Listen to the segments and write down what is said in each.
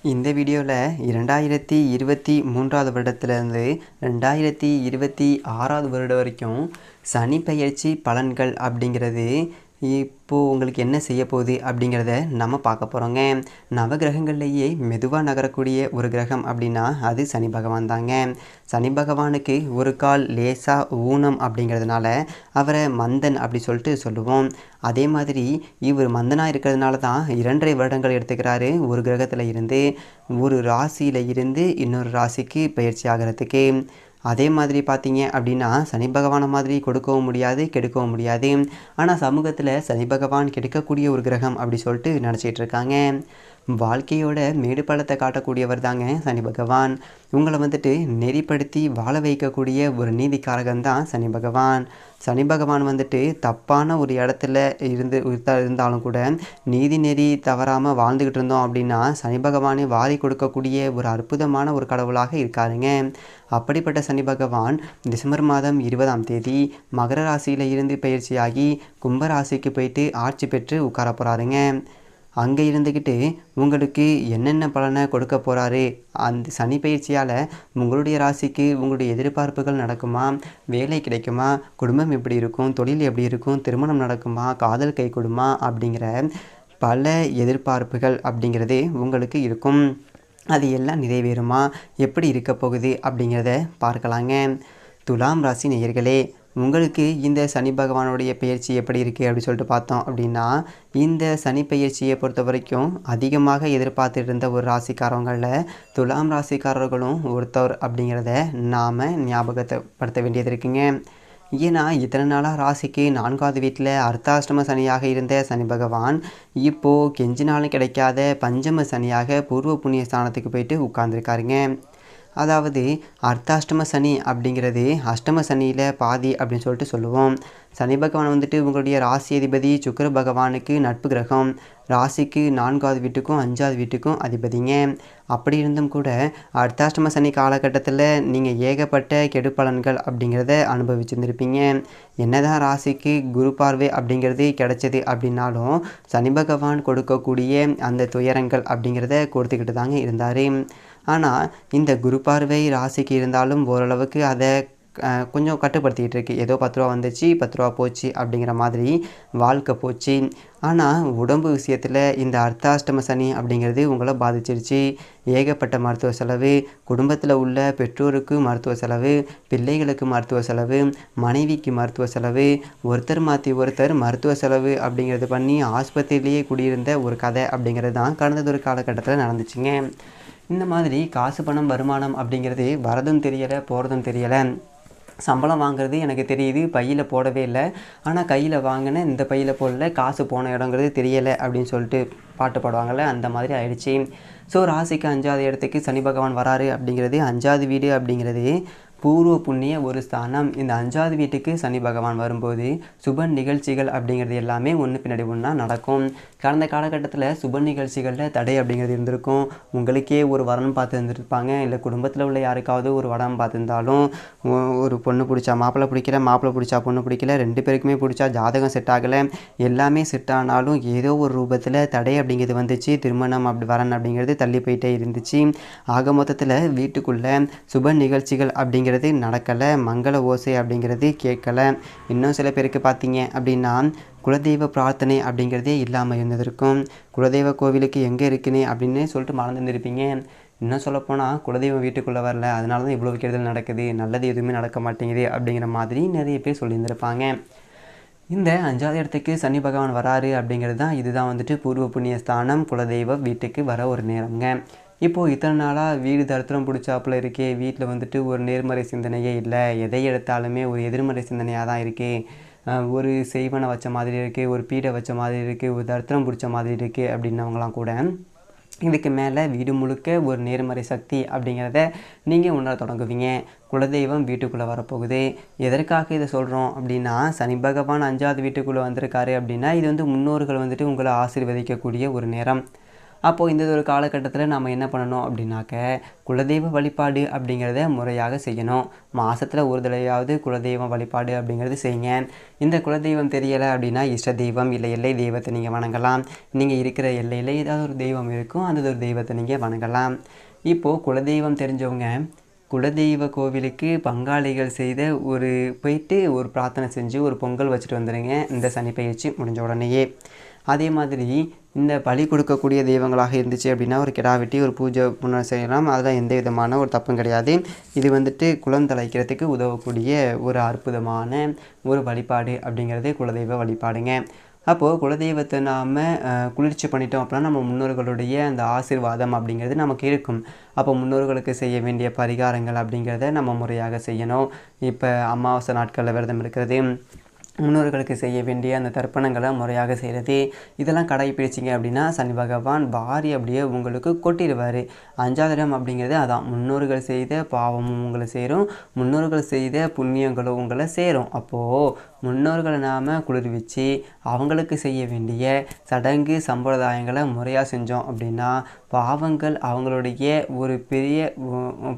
இந்த வீடியோவில் 2023வது வருடத்துலேருந்து 2026வது வருடம் வரைக்கும் சனி பெயர்ச்சி பலன்கள் அப்படிங்கிறது இப்போது உங்களுக்கு என்ன செய்ய போகுது அப்படிங்கிறத நம்ம பார்க்க போகிறோங்க. நவகிரகங்கள்லேயே மெதுவாக நகரக்கூடிய ஒரு கிரகம் அப்படின்னா அது சனி பகவான் தாங்க. சனி பகவானுக்கு ஒரு கால் லேசாக ஊனம் அப்படிங்கிறதுனால அவரை மந்தன் அப்படி சொல்லிட்டு சொல்லுவோம். அதே மாதிரி இவர் மந்தனாக இருக்கிறதுனால தான் 2.5 வருடங்கள் எடுத்துக்கிறாரு ஒரு கிரகத்தில் இருந்து ஒரு ராசியில் இருந்து இன்னொரு ராசிக்கு பயிற்சி ஆகிறதுக்கு. அதே மாதிரி பார்த்தீங்க அப்படின்னா சனி பகவானை மாதிரி கொடுக்கவும் முடியாது, கெடுக்கவும் முடியாது. ஆனால் சமூகத்தில் சனி பகவான் கெடுக்கக்கூடிய ஒரு கிரகம் அப்படி சொல்லிட்டு நினச்சிட்டு இருக்காங்க. வாழ்க்கையோட மேடு பள்ளத்தை காட்டக்கூடியவர் தாங்க சனி பகவான். உங்களை நெறிப்படுத்தி வாழ வைக்கக்கூடிய ஒரு நீதிக்காரகன் தான் சனி பகவான். சனி பகவான் தப்பான ஒரு இடத்துல இருந்தாலும் கூட நீதி நெறி தவறாமல் வாழ்ந்துக்கிட்டு இருந்தோம் அப்படின்னா சனி பகவானை வாரி கொடுக்கக்கூடிய ஒரு அற்புதமான ஒரு கடவுளாக இருக்காருங்க. அப்படிப்பட்ட சனி பகவான் டிசம்பர் மாதம் 20ஆம் தேதி மகர ராசியில் இருந்து பயிற்சியாகி கும்பராசிக்கு போயிட்டு ஆட்சி பெற்று உட்கார போகிறாருங்க. அங்கே இருந்துக்கிட்டு உங்களுக்கு என்னென்ன பலனை கொடுக்க போகிறாரு, அந்த சனி பயிற்சியால் உங்களுடைய ராசிக்கு உங்களுடைய எதிர்பார்ப்புகள் நடக்குமா, வேலை கிடைக்குமா, குடும்பம் எப்படி இருக்கும், தொழில் எப்படி இருக்கும், திருமணம் நடக்குமா, காதல் கை கொடுமா அப்படிங்கிற பல எதிர்பார்ப்புகள் அப்படிங்கிறது உங்களுக்கு இருக்கும். அது எல்லாம் நிறைவேறுமா, எப்படி இருக்க போகுது அப்படிங்கிறத பார்க்கலாங்க. துலாம் ராசி நேயர்களே, உங்களுக்கு இந்த சனி பகவானுடைய பெயர்ச்சி எப்படி இருக்குது அப்படி சொல்லிட்டு பார்த்தோம் அப்படின்னா, இந்த சனி பெயர்ச்சியை பொறுத்த வரைக்கும் அதிகமாக எதிர்பார்த்துட்டு இருந்த ஒரு ராசிக்காரங்களில் துலாம் ராசிக்காரர்களும் ஒருத்தர் அப்படிங்கிறத நாம் ஞாபகப்படுத்த வேண்டியது இருக்குங்க. ஏன்னா இத்தனை நாளாக ராசிக்கு 4வது வீட்டில் அர்த்தாஷ்டம சனியாக இருந்த சனி பகவான் இப்போது கெஞ்சினாலும் கிடைக்காத பஞ்சம சனியாக பூர்வ புண்ணிய ஸ்தானத்துக்கு போயிட்டு உட்கார்ந்துருக்காருங்க. அதாவது அர்த்தாஷ்டம சனி அப்படிங்கிறது அஷ்டம சனியில் பாதி அப்படின்னு சொல்லிட்டு சொல்லுவோம். சனி பகவான் உங்களுடைய ராசி அதிபதி சுக்கிர பகவானுக்கு நட்பு கிரகம். ராசிக்கு 4வது வீட்டுக்கும் 5வது வீட்டுக்கும் அதிபதிங்க. அப்படி இருந்தும் கூட அர்த்தாஷ்டம சனி காலகட்டத்தில் நீங்கள் ஏகப்பட்ட கெடு பலன்கள் அப்படிங்கிறத அனுபவிச்சுருந்துருப்பீங்க. என்னதான் ராசிக்கு குரு பார்வை அப்படிங்கிறது கிடைச்சது அப்படின்னாலும் சனி பகவான் கொடுக்கக்கூடிய அந்த துயரங்கள் அப்படிங்கிறத கொடுத்துக்கிட்டு தாங்க இருந்தார். ஆனால் இந்த குரு பார்வை ராசிக்கு இருந்தாலும் ஓரளவுக்கு அதை கொஞ்சம் கட்டுப்படுத்திக்கிட்டு இருக்கு. ஏதோ 10 ரூபா வந்துச்சு, 10 ரூபா போச்சு அப்படிங்கிற மாதிரி வாழ்க்கை போச்சு. ஆனால் உடம்பு விஷயத்தில் இந்த அர்த்தாஷ்டம சனி அப்படிங்கிறது உங்களை பாதிச்சிருச்சு. ஏகப்பட்ட மருத்துவ செலவு, குடும்பத்தில் உள்ள பெற்றோருக்கு மருத்துவ செலவு, பிள்ளைகளுக்கு மருத்துவ செலவு, மனைவிக்கு மருத்துவ செலவு, ஒருத்தர் மாற்றி ஒருத்தர் மருத்துவ செலவு அப்படிங்கிறது பண்ணி ஆஸ்பத்திரியிலேயே குடியிருந்த ஒரு கதை அப்படிங்கிறது தான் கடந்த ஒரு காலகட்டத்தில் நடந்துச்சுங்க. இந்த மாதிரி காசு பணம் வருமானம் அப்படிங்கிறது வரதும் தெரியலை, போகிறதும் தெரியலை. சம்பளம் வாங்குறது எனக்கு தெரியுது, பையில் போடவே இல்லை, ஆனால் கையில் வாங்கினேன், இந்த பையில் போடல, காசு போன இடங்கிறது தெரியலை அப்படின்னு சொல்லிட்டு பாட்டு பாடுவாங்கள்ல, அந்த மாதிரி ஆயிடுச்சு. ஸோ ராசிக்கு 5வது இடத்துக்கு சனி பகவான் வராரு அப்படிங்கிறது 5வது வீடு அப்படிங்கிறது பூர்வ புண்ணிய ஒரு ஸ்தானம். இந்த 5வது வீட்டுக்கு சனி பகவான் வரும்போது சுப நிகழ்ச்சிகள் அப்படிங்கிறது எல்லாமே ஒன்று பின்னாடி ஒன்றா நடக்கும். கடந்த காலகட்டத்தில் சுப நிகழ்ச்சிகளில் தடை அப்படிங்கிறது இருந்திருக்கும். உங்களுக்கே ஒரு வரன் பார்த்து இருந்திருப்பாங்க, இல்லை குடும்பத்தில் உள்ள யாருக்காவது ஒரு வரம் பார்த்துருந்தாலும் ஒரு பொண்ணு பிடிச்சா மாப்பிள்ளை பிடிக்கல, மாப்பிள்ளை பிடிச்சா பொண்ணு பிடிக்கல, 2 பேருக்குமே பிடிச்சா ஜாதகம் செட் ஆகலை, எல்லாமே செட் ஆனாலும் ஏதோ ஒரு ரூபத்தில் தடை அப்படிங்கிறது வந்துச்சு. திருமணம் வரன் அப்படிங்கிறது தள்ளி போயிட்டே இருந்துச்சு. ஆக மொத்தத்தில் வீட்டுக்குள்ளே சுப நிகழ்ச்சிகள் அப்படிங்கிறது நடக்கலை, மங்கள ஓசை அப்படிங்கிறது கேட்கலை. இன்னும் சில பேருக்கு பார்த்தீங்க அப்படின்னா குலதெய்வ பிரார்த்தனை அப்படிங்கிறதே இல்லாமல் இருந்ததற்கும், குலதெய்வ கோவிலுக்கு எங்கே இருக்குன்னு அப்படின்னு சொல்லிட்டு மறந்துருப்பீங்க. இன்னும் சொல்லப்போனால் குலதெய்வம் வீட்டுக்குள்ளே வரல, அதனால தான் இவ்வளோ கெடுதல் நடக்குது, நல்லது எதுவுமே நடக்க மாட்டேங்குது அப்படிங்கிற மாதிரி நிறைய பேர் சொல்லியிருந்திருப்பாங்க. இந்த 5வது இடத்துக்கு சனி பகவான் வராரு அப்படிங்கிறது தான் இதுதான் பூர்வ புண்ணிய ஸ்தானம், குலதெய்வ வீட்டுக்கு வர ஒரு நேரங்க. இப்போது இத்தனை நாளாக வீடு தரித்திரம் பிடிச்சாப்புல இருக்கே, வீட்டில் ஒரு நேர்மறை சிந்தனையே இல்லை, எதை எடுத்தாலுமே ஒரு எதிர்மறை சிந்தனையாக தான் இருக்குது, ஒரு செய்வனை வச்ச மாதிரி இருக்குது, ஒரு பீடை வச்ச மாதிரி இருக்குது, ஒரு தரித்திரம் பிடிச்ச மாதிரி இருக்குது அப்படின்னவங்களாம் கூட இதுக்கு மேலே வீடு முழுக்க ஒரு நேர்மறை சக்தி அப்படிங்கிறத நீங்கள் உணர தொடங்குவீங்க. குலதெய்வம் வீட்டுக்குள்ளே வரப்போகுது. எதற்காக இதை சொல்கிறோம் அப்படின்னா, சனி பகவான் 5வது வீட்டுக்குள்ளே வந்திருக்காரு அப்படின்னா இது முன்னோர்கள் உங்களை ஆசீர்வதிக்கக்கூடிய ஒரு நேரம். அப்போது இந்த ஒரு காலகட்டத்தில் நம்ம என்ன பண்ணணும் அப்படின்னாக்க குலதெய்வ வழிபாடு அப்படிங்கிறத முறையாக செய்யணும். மாதத்தில் ஒரு தடவையாவது குலதெய்வ வழிபாடு அப்படிங்கிறது செய்யுங்க. இந்த குலதெய்வம் தெரியலை அப்படின்னா இஷ்ட தெய்வம் இல்லை எல்லை தெய்வத்தை நீங்கள் வணங்கலாம். நீங்கள் இருக்கிற எல்லையில் ஏதாவது ஒரு தெய்வம் இருக்கும், அந்த ஒரு தெய்வத்தை நீங்கள் வணங்கலாம். இப்போது குலதெய்வம் தெரிஞ்சவங்க குலதெய்வ கோவிலுக்கு பங்காளிகள் செய்த போயிட்டு ஒரு பிரார்த்தனை செஞ்சு ஒரு பொங்கல் வச்சுட்டு வந்துடுங்க இந்த சனி பயிற்சி முடிஞ்ச உடனேயே. அதே மாதிரி இந்த பலி கொடுக்கக்கூடிய தெய்வங்களாக இருந்துச்சு அப்படின்னா ஒரு கிடா வெட்டி ஒரு பூஜை செய்யலாம். அதில் எந்த விதமான ஒரு தப்பும் கிடையாது. இது வந்துட்டு குலம் தழைக்கிறதுக்கு உதவக்கூடிய ஒரு அற்புதமான ஒரு வழிபாடு அப்படிங்கிறது குலதெய்வ வழிபாடுங்க. அப்போது குலதெய்வத்தை நாம் குளிர்ச்சி பண்ணிட்டோம் அப்படின்னா நம்ம முன்னோர்களுடைய அந்த ஆசீர்வாதம் அப்படிங்கிறது நமக்கு இருக்கும். அப்போ முன்னோர்களுக்கு செய்ய வேண்டிய பரிகாரங்கள் அப்படிங்கிறத நம்ம முறையாக செய்யணும். இப்போ அமாவாசை நாட்களில் விரதம் இருக்கிறது, முன்னோர்களுக்கு செய்ய வேண்டிய அந்த தர்ப்பணங்களை முறையாக செய்கிறது, இதெல்லாம் கடைப்பிடிச்சிங்க அப்படின்னா சனி பகவான் வாரி அப்படியே உங்களுக்கு கொட்டிடுவார். 5வது இடம் அப்படிங்கிறது அதான், முன்னோர்கள் செய்த பாவமும் உங்களை சேரும், முன்னோர்கள் செய்த புண்ணியங்களும் உங்களை சேரும். அப்போது முன்னோர்களை நாம் குளிர்விச்சு அவங்களுக்கு செய்ய வேண்டிய சடங்கு சம்பிரதாயங்களை முறையாக செஞ்சோம் அப்படின்னா பாவங்கள் அவங்களுடைய ஒரு பெரிய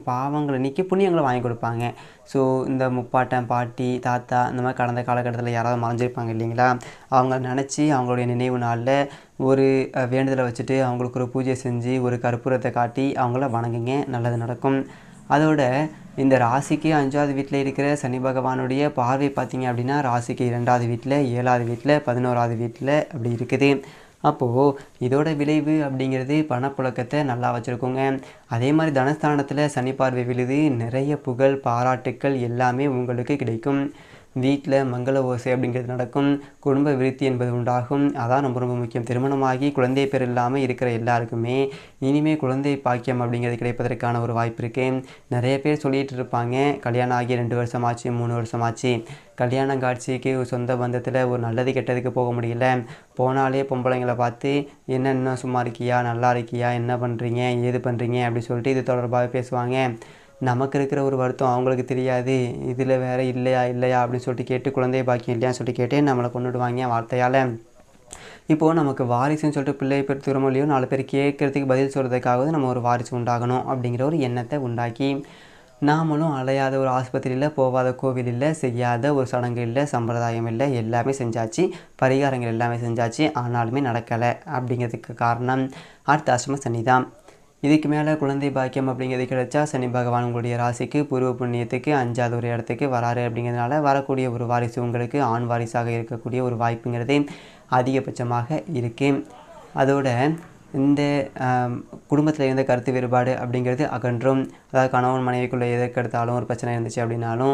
பாவங்களை நீக்கி புண்ணியங்களை வாங்கி கொடுப்பாங்க. ஸோ இந்த முப்பாட்டன் பாட்டி தாத்தா இந்த மாதிரி கடந்த காலகட்டத்தில் யாராவது மறைஞ்சிருப்பாங்க இல்லைங்களா, அவங்க நினச்சி அவங்களுடைய நினைவு நாளில் ஒரு வேண்டுதலை வச்சுட்டு அவங்களுக்கு ஒரு பூஜை செஞ்சு ஒரு கற்பூரத்தை காட்டி அவங்கள வணங்குங்க, நல்லது நடக்கும். அதோட இந்த ராசிக்கு 5வது வீட்டில் இருக்கிற சனி பகவானுடைய பார்வை பார்த்திங்க அப்படின்னா ராசிக்கு 2வது வீட்டில், 7வது வீட்டில், 11வது வீட்டில் அப்படி இருக்குது. அப்போது இதோட விளைவு அப்படிங்கிறது பணப்புழக்கத்தை நல்லா வச்சுருக்கோங்க. அதே மாதிரி தனஸ்தானத்தில் சனி பார்வை விழுது, நிறைய புகழ் பாராட்டுக்கள் எல்லாமே உங்களுக்கு கிடைக்கும். வீட்டில் மங்கள ஓசை அப்படிங்கிறது நடக்கும், குடும்ப விருத்தி என்பது உண்டாகும். அதான் ரொம்ப ரொம்ப முக்கியம். திருமணமாகி குழந்தை பேர் இல்லாமல் இருக்கிற எல்லாருக்குமே இனிமேல் குழந்தை பாக்கியம் அப்படிங்கிறது கிடைப்பதற்கான ஒரு வாய்ப்பு இருக்குது. நிறைய பேர் சொல்லிகிட்டு இருப்பாங்க, கல்யாணம் ஆகி 2 வருஷமாச்சு 3 வருஷமாச்சு, கல்யாணம் காட்சிக்கு சொந்த பந்தத்தில் ஒரு நல்லது கெட்டதுக்கு போக முடியல, போனாலே பொம்பளைங்களை பார்த்து என்ன இன்னும் சும்மா இருக்கியா, நல்லா இருக்கியா, என்ன பண்ணுறீங்க ஏது பண்ணுறீங்க அப்படி சொல்லிட்டு இது தொடர்பாக பேசுவாங்க. நமக்கு இருக்கிற ஒரு வருத்தம் அவங்களுக்கு தெரியாது, இதில் வேறு இல்லையா அப்படின்னு சொல்லிட்டு கேட்டு குழந்தை பாக்கியம் இல்லையான்னு சொல்லிட்டு கேட்டு நம்மளை கொண்டுடுவாங்க வார்த்தையால். இப்போது நமக்கு வாரிசுன்னு சொல்லிட்டு பிள்ளை பேர் திருமொழியோ 4 பேர் கேட்குறதுக்கு பதில் சொல்கிறதுக்காவது நம்ம ஒரு வாரிசு உண்டாகணும் அப்படிங்கிற ஒரு எண்ணத்தை உண்டாக்கி நாமளும் அலையாத ஒரு ஆஸ்பத்திரியில், போகாத கோவில் இல்லை, செய்யாத ஒரு சடங்கு இல்லை, சம்பிரதாயம் இல்லை, எல்லாமே செஞ்சாச்சு, பரிகாரங்கள் எல்லாமே செஞ்சாச்சு, ஆனாலுமே நடக்கலை. அப்படிங்கிறதுக்கு காரணம் அடுத்த அஷ்டம சனி தான். இதுக்கு மேலே குழந்தை பாக்கியம் அப்படிங்கிறது கிடைச்சா சனி பகவான் உங்களுடைய ராசிக்கு பூர்வ புண்ணியத்துக்கு 5வது ஒரு இடத்துக்கு வராரு. அப்படிங்கிறதுனால வரக்கூடிய ஒரு வாரிசு உங்களுக்கு ஆண் வாரிசாக இருக்கக்கூடிய ஒரு வாய்ப்புங்கிறது அதிகபட்சமாக இருக்குது. அதோட இந்த குடும்பத்தில் இருந்த கருத்து வேறுபாடு அப்படிங்கிறது அகன்றும். அதாவது கணவன் மனைவிக்குள்ளே எதற்கு எடுத்தாலும் ஒரு பிரச்சனை இருந்துச்சு அப்படின்னாலும்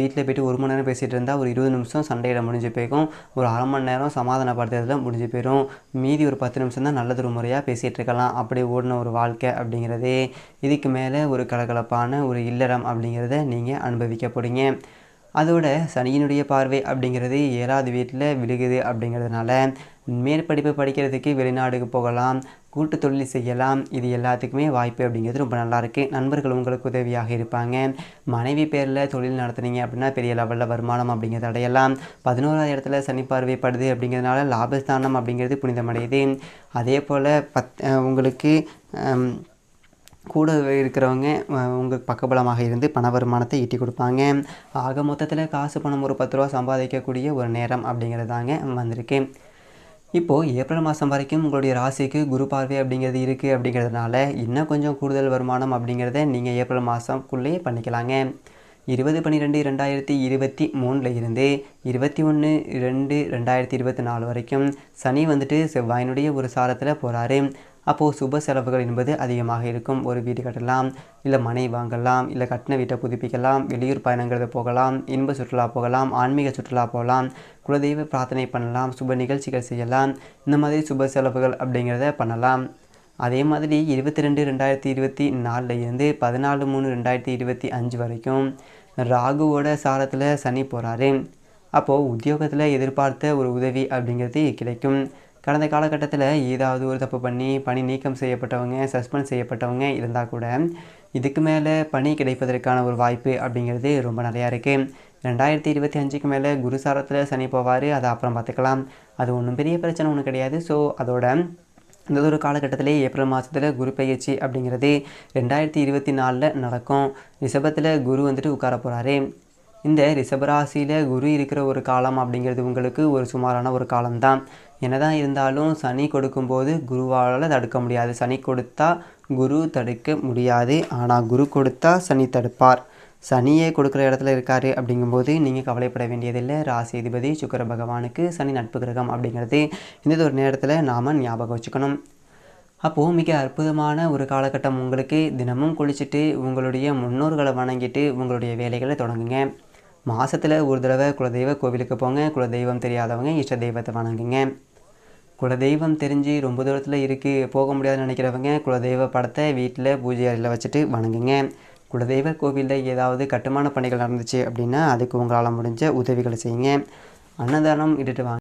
வீட்டில் போய்ட்டு 1 மணி நேரம் பேசிகிட்டு இருந்தால் ஒரு 20 நிமிஷம் சண்டையில் முடிஞ்சு போய்க்கும், ஒரு அரை மணி நேரம் சமாதானப்படுத்துறதுல முடிஞ்சு போயிடும், மீதி ஒரு 10 நிமிஷம் தான் நல்லதொரு முறையாக பேசிகிட்டு இருக்கலாம். அப்படி ஓடின ஒரு வாழ்க்கை அப்படிங்கிறது இதுக்கு மேலே ஒரு கலகலப்பான ஒரு இல்லறம் அப்படிங்கிறத நீங்கள் அனுபவிக்க போகிறீங்க. அதோட சனியினுடைய பார்வை அப்படிங்கிறது 7வது வீட்டில் விழுகுது. அப்படிங்கிறதுனால மேற்படிப்பு படிக்கிறதுக்கு வெளிநாடுக்கு போகலாம், கூட்டு தொழில் செய்யலாம், இது எல்லாத்துக்குமே வாய்ப்பு அப்படிங்கிறது ரொம்ப நல்லாயிருக்கு. நண்பர்கள் உங்களுக்கு உதவியாக இருப்பாங்க. மனைவி பேரில் தொழில் நடத்துனீங்க அப்படின்னா பெரிய லெவலில் வருமானம் அப்படிங்கிறது அடையலாம். 11வது இடத்துல சனி பார்வைப்படுது அப்படிங்கிறதுனால லாபஸ்தானம் அப்படிங்கிறது புனிதமடையுது. அதே போல் உங்களுக்கு கூட இருக்கிறவங்க உங்கள் பக்கபலமாக இருந்து பண வருமானத்தை ஈட்டி கொடுப்பாங்க. ஆக மொத்தத்தில் காசு பணம் ஒரு 10 ரூபா சம்பாதிக்கக்கூடிய ஒரு நேரம் அப்படிங்கிறது தாங்க வந்திருக்கு. இப்போது ஏப்ரல் மாதம் வரைக்கும் உங்களுடைய ராசிக்கு குரு பார்வை அப்படிங்கிறது இருக்குது. அப்படிங்கிறதுனால இன்னும் கொஞ்சம் கூடுதல் வருமானம் அப்படிங்கிறத நீங்கள் ஏப்ரல் மாதம்குள்ளேயே பண்ணிக்கலாங்க. 20/12/2023 இருந்து 21/2/2024 வரைக்கும் சனி வந்துட்டு செவ்வாயினுடைய ஒரு சாரத்தில் போகிறாரு. அப்போது சுப செலவுகள் என்பது அதிகமாக இருக்கும். ஒரு வீடு கட்டலாம், இல்லை மனை வாங்கலாம், இல்லை கட்டின வீட்டை புதுப்பிக்கலாம், வெளியூர் பயணங்கிறது போகலாம், இன்ப சுற்றுலா போகலாம், ஆன்மீக சுற்றுலா போகலாம், குலதெய்வ பிரார்த்தனை பண்ணலாம், சுப நிகழ்ச்சிகள் செய்யலாம், இந்த மாதிரி சுப செலவுகள் அப்படிங்கிறத பண்ணலாம். அதே மாதிரி 22/2/2024 இருந்து 14/3/2025 வரைக்கும் ராகுவோட சாரத்தில் சனி போகிறாரு. அப்போது உத்தியோகத்தில் எதிர்பார்த்த ஒரு உதவி அப்படிங்கிறது கிடைக்கும். கடந்த காலகட்டத்தில் ஏதாவது ஒரு தப்பு பண்ணி பணி நீக்கம் செய்யப்பட்டவங்க, சஸ்பெண்ட் செய்யப்பட்டவங்க இருந்தால் கூட இதுக்கு மேலே பணி கிடைப்பதற்கான ஒரு வாய்ப்பு அப்படிங்கிறது ரொம்ப நிறையா இருக்குது. 2025க்கு மேலே குருசாரத்தில் சனி போவார், அதை அப்புறம் பார்த்துக்கலாம். அது ஒன்றும் பெரிய பிரச்சனை ஒன்றும் கிடையாது. ஸோ அதோட இந்த ஒரு காலகட்டத்திலே ஏப்ரல் மாதத்தில் குரு பெயர்ச்சி அப்படிங்கிறது 2024 நடக்கும். ரிஷபத்தில் குரு வந்துட்டு உட்கார போகிறாரு. இந்த ரிஷபராசியில் குரு இருக்கிற ஒரு காலம் அப்படிங்கிறது உங்களுக்கு ஒரு சுமாரான ஒரு காலம்தான். என்னதான் இருந்தாலும் சனி கொடுக்கும்போது குருவால் தடுக்க முடியாது. சனி கொடுத்தா குரு தடுக்க முடியாது. ஆனால் குரு கொடுத்தா சனி தடுப்பார். சனியை கொடுக்குற இடத்துல இருக்கார் அப்படிங்கும்போது நீங்கள் கவலைப்பட வேண்டியதில்லை. ராசி அதிபதி சுக்கிர பகவானுக்கு சனி நட்பு கிரகம் அப்படிங்கிறது இந்த ஒரு நேரத்தில் நாம் ஞாபகம் வச்சுக்கணும். அப்போது மிக அற்புதமான ஒரு காலகட்டம் உங்களுக்கு. தினமும் குளிச்சுட்டு உங்களுடைய முன்னோர்களை வணங்கிட்டு உங்களுடைய வேலைகளை தொடங்குங்க. மாதத்தில் ஒரு தடவை குலதெய்வ கோவிலுக்கு போங்க. குலதெய்வம் தெரியாதவங்க இஷ்ட தெய்வத்தை வணங்குங்க. குலதெய்வம் தெரிஞ்சு ரொம்ப தூரத்தில் இருக்குது போக முடியாதுன்னு நினைக்கிறவங்க குலதெய்வ படத்தை வீட்டில் பூஜை அறையில் வச்சுட்டு வணங்குங்க. குலதெய்வ கோவிலில் ஏதாவது கட்டுமான பணிகள் நடந்துச்சு அப்படின்னா அதுக்கு உங்களால் முடிஞ்ச உதவிகளை செய்யுங்க. அன்னதானம் இட்டுட்டு வாங்க.